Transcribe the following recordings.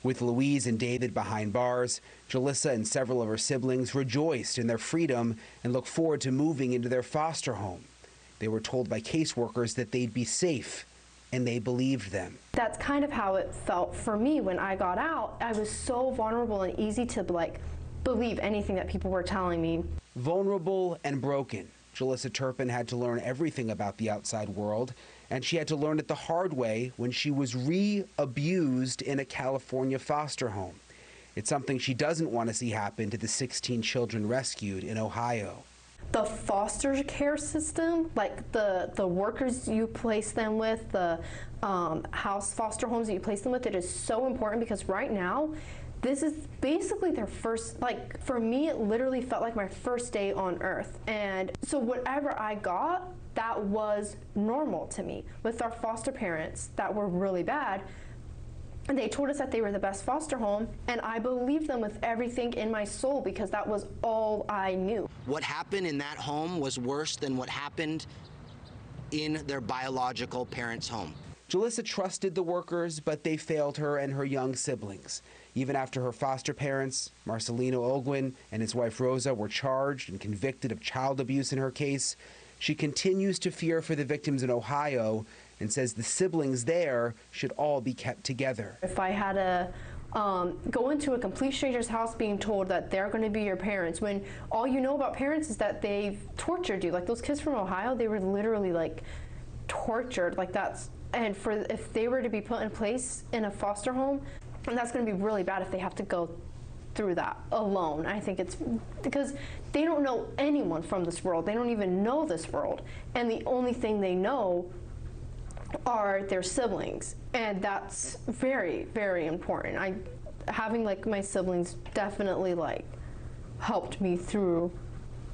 With Louise and David behind bars, Julissa and several of her siblings rejoiced in their freedom and look forward to moving into their foster home. They were told by caseworkers that they'd be safe, and they believed them. That's kind of how it felt for me when I got out. I was so vulnerable and easy to believe anything that people were telling me. Vulnerable and broken, Julissa Turpin had to learn everything about the outside world, and she had to learn it the hard way when she was re-abused in a California foster home. It's something she doesn't want to see happen to the 16 children rescued in Ohio. The foster care system, like the workers you place them with, the house foster homes that you place them with, it is so important because right now, this is basically their first, for me, it literally felt like my first day on earth. And so whatever I got, that was normal to me. With our foster parents that were really bad, and they told us that they were the best foster home, and I believed them with everything in my soul because that was all I knew. What happened in that home was worse than what happened in their biological parents' home. Julissa trusted the workers, but they failed her and her young siblings. Even after her foster parents, Marcelino Olguin and his wife Rosa, were charged and convicted of child abuse in her case, she continues to fear for the victims in Ohio and says the siblings there should all be kept together. If I had to go into a complete stranger's house being told that they're going to be your parents, when all you know about parents is that they've tortured you. Like those kids from Ohio, they were literally tortured. And if they were to be put in place in a foster home, and that's going to be really bad if they have to go through that alone. I think it's because they don't know anyone from this world. They don't even know this world. And the only thing they know are their siblings. And that's very, very important. Having my siblings definitely helped me through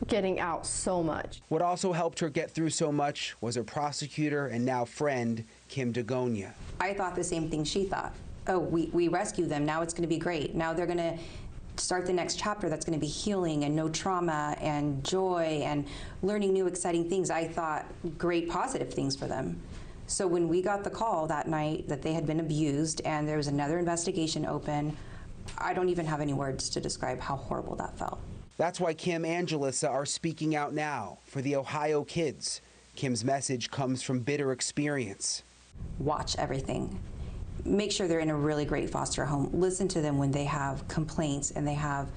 getting out so much. What also helped her get through so much was her prosecutor and now friend, Kim Dagonia. I thought the same thing she thought. Oh, we rescue them, now it's going to be great. Now they're going to start the next chapter that's going to be healing and no trauma and joy and learning new exciting things. I thought great positive things for them. So when we got the call that night that they had been abused and there was another investigation open, I don't even have any words to describe how horrible that felt. That's why Kim and Julissa are speaking out now for the Ohio kids. Kim's message comes from bitter experience. Watch everything. Make sure they're in a really great foster home. Listen to them when they have complaints and they have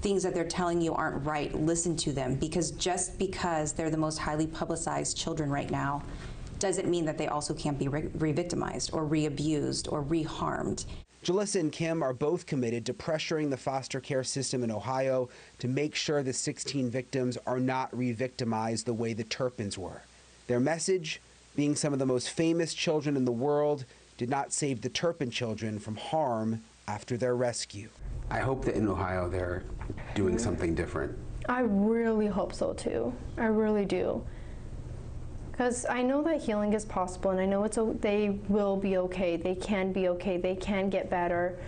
things that they're telling you aren't right. Listen to them, because just because they're the most highly publicized children right now doesn't mean that they also can't be re-victimized or re-abused or re-harmed. Julissa and Kim are both committed to pressuring the foster care system in Ohio to make sure the 16 victims are not re-victimized the way the Turpins were. Their message, being some of the most famous children in the world, did not save the Turpin children from harm after their rescue. I hope that in Ohio they're doing something different. I really hope so too. I really do. Because I know that healing is possible, and I know they will be okay. They can be okay. They can get better.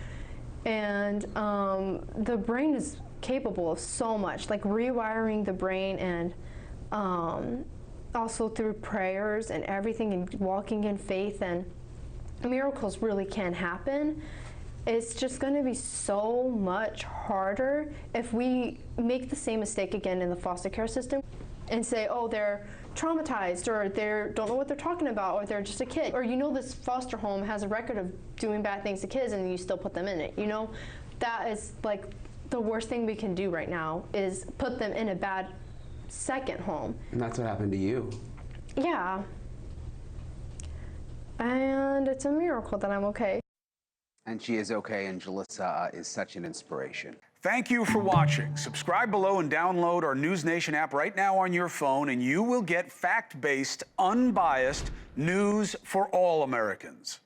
And the brain is capable of so much, rewiring the brain, and also through prayers and everything, and walking in faith, and miracles really can happen. It's just going to be so much harder if we make the same mistake again in the foster care system and say, oh, they're traumatized, or they don't know what they're talking about, or they're just a kid. Or this foster home has a record of doing bad things to kids and you still put them in it, That is the worst thing we can do right now, is put them in a bad second home. And that's what happened to you. Yeah. And it's a miracle that I'm okay. And she is okay, and Julissa is such an inspiration. Thank you for watching. Subscribe below and download our NewsNation app right now on your phone, and you will get fact-based, unbiased news for all Americans.